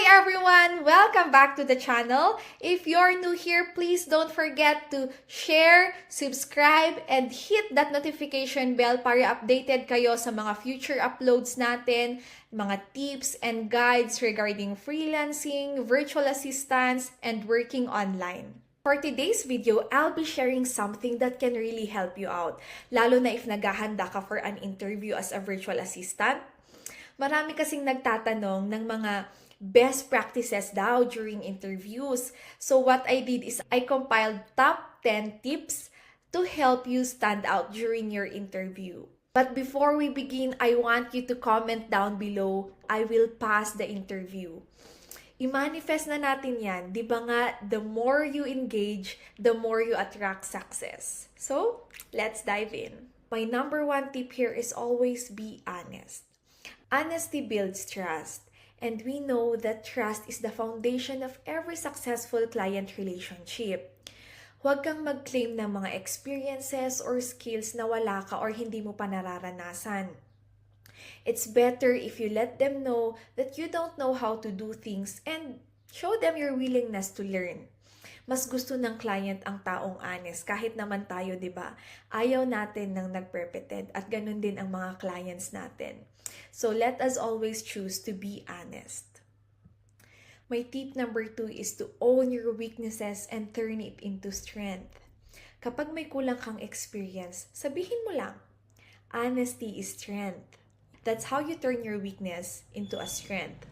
everyone! Welcome back to the channel. If you're new here, please don't forget to share, subscribe, and hit that notification bell para updated kayo sa mga future uploads natin, mga tips and guides regarding freelancing, virtual assistants, and working online. For today's video, I'll be sharing something that can really help you out, lalo na if naghahanda ka for an interview as a virtual assistant. Marami kasing nagtatanong ng mga best practices daw during interviews. So what I did is I compiled top 10 tips to help you stand out during your interview. But before we begin, I want you to comment down below, I will pass the interview. I-manifest na natin yan. Di ba nga, the more you engage, the more you attract success. So, let's dive in. My number one tip here is always be honest. Honesty builds trust, and we know that trust is the foundation of every successful client relationship. Huwag kang mag-claim ng mga experiences or skills na wala ka or hindi mo pa nararanasan. It's better if you let them know that you don't know how to do things and show them your willingness to learn. Mas gusto ng client ang taong honest kahit naman tayo, 'di ba? Ayaw natin ng nagpretend at ganun din ang mga clients natin. So let us always choose to be honest. My tip number 2 is to own your weaknesses and turn it into strength. Kapag may kulang kang experience, sabihin mo lang, honesty is strength. That's how you turn your weakness into a strength.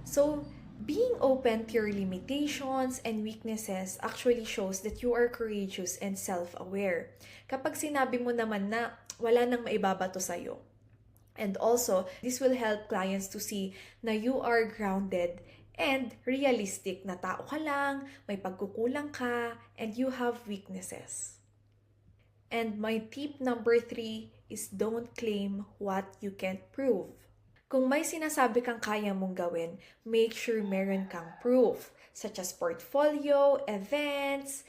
So, being open to your limitations and weaknesses actually shows that you are courageous and self-aware. Kapag sinabi mo naman na wala nang maibabato sa'yo. And also, this will help clients to see na you are grounded and realistic na tao ka lang, may pagkukulang ka, and you have weaknesses. And my tip number 3 is don't claim what you can't prove. Kung may sinasabi kang kaya mong gawin, make sure meron kang proof, such as portfolio, events,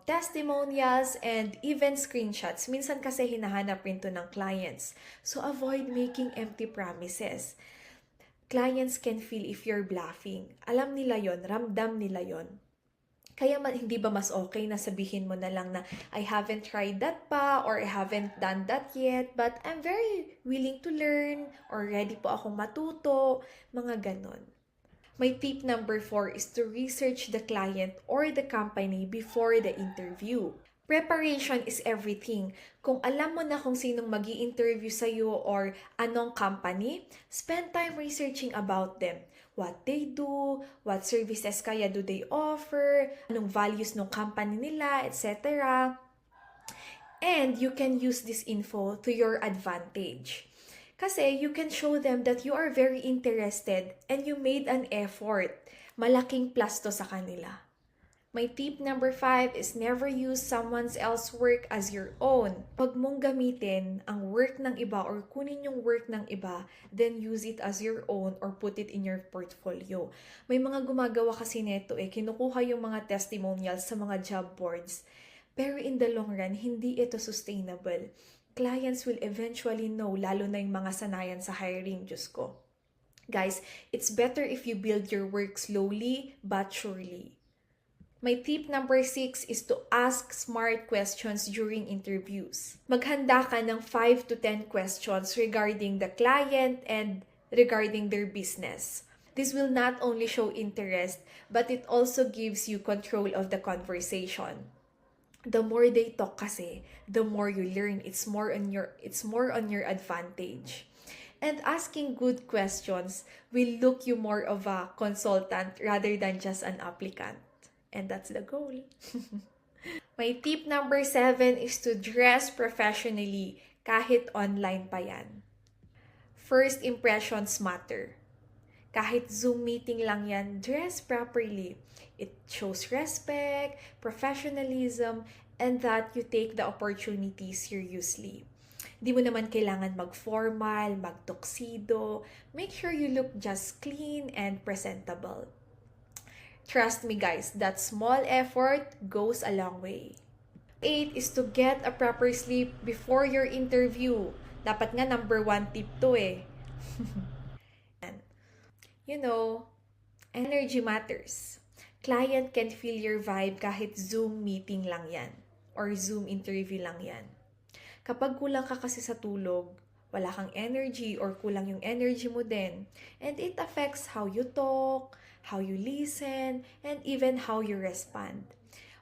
testimonials, and even screenshots. Minsan kasi hinahanap rin to ng clients. So avoid making empty promises. Clients can feel if you're bluffing. Alam nila yon, ramdam nila yon. Kaya hindi ba mas okay na sabihin mo na lang na I haven't tried that pa or I haven't done that yet but I'm very willing to learn or ready po akong matuto, mga ganon. My tip number 4 is to research the client or the company before the interview. Preparation is everything. Kung alam mo na kung sinong magi-interview sa'yo or anong company, spend time researching about them. What they do, what services kaya do they offer, anong values ng company nila, etc. And you can use this info to your advantage. Kasi you can show them that you are very interested and you made an effort. Malaking plus to sa kanila. My tip number 5 is never use someone else's work as your own. Pag mong gamitin ang work ng iba or kunin yung work ng iba, then use it as your own or put it in your portfolio. May mga gumagawa kasi neto kinukuha yung mga testimonials sa mga job boards. Pero in the long run, hindi ito sustainable. Clients will eventually know, lalo na yung mga sanayan sa hiring, Diyos ko. Guys, it's better if you build your work slowly but surely. My tip number 6 is to ask smart questions during interviews. Maghanda ka ng 5 to 10 questions regarding the client and regarding their business. This will not only show interest, but it also gives you control of the conversation. The more they talk kasi, the more you learn. It's more on your advantage. And asking good questions will look you more of a consultant rather than just an applicant. And that's the goal. My tip number 7 is to dress professionally kahit online pa yan. First impressions matter. Kahit Zoom meeting lang yan, dress properly. It shows respect, professionalism, and that you take the opportunity seriously. Di mo naman kailangan mag-formal, mag-tuxedo. Make sure you look just clean and presentable. Trust me guys, that small effort goes a long way. 8 is to get a proper sleep before your interview. Dapat nga number 1 tip to You know, Energy matters. Client can feel your vibe kahit Zoom meeting lang yan or Zoom interview lang yan. Kapag kulang ka kasi sa tulog, wala kang energy or kulang yung energy mo din, and it affects how you talk, how you listen, and even how you respond.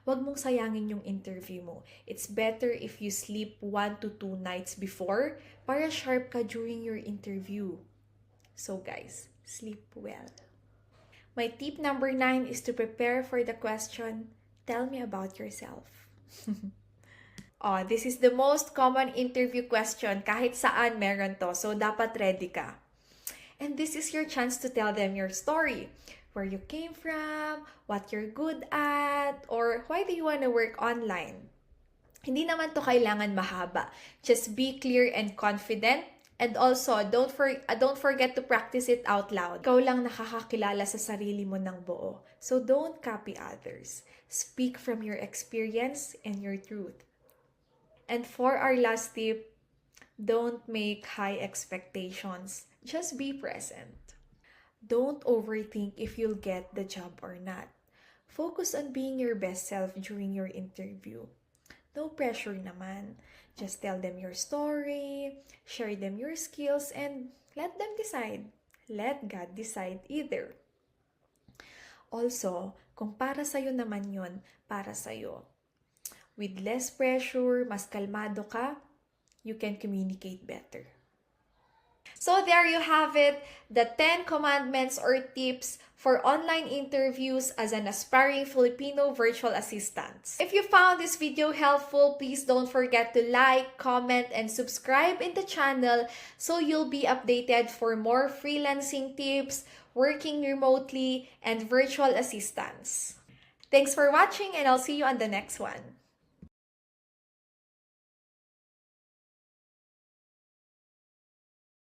Huwag mong sayangin yung interview mo. It's better if you sleep 1 to 2 nights before para sharp ka during your interview. So guys, sleep well. My tip number 9 is to prepare for the question, tell me about yourself. This is the most common interview question. Kahit saan meron to. So, dapat ready ka. And this is your chance to tell them your story. Where you came from, what you're good at, or why do you want to work online. Hindi naman to kailangan mahaba. Just be clear and confident. And also, don't forget to practice it out loud. Ikaw lang nakakakilala sa sarili mo ng buo. So don't copy others. Speak from your experience and your truth. And for our last tip, don't make high expectations. Just be present. Don't overthink if you'll get the job or not. Focus on being your best self during your interview. No pressure naman. Just tell them your story, share them your skills, and let them decide. Let God decide either. Also, kung para sa'yo naman yun, para sa'yo. With less pressure, mas kalmado ka, you can communicate better. So there you have it, the 10 commandments or tips for online interviews as an aspiring Filipino virtual assistant. If you found this video helpful, please don't forget to like, comment, and subscribe in the channel so you'll be updated for more freelancing tips, working remotely, and virtual assistants. Thanks for watching, and I'll see you on the next one.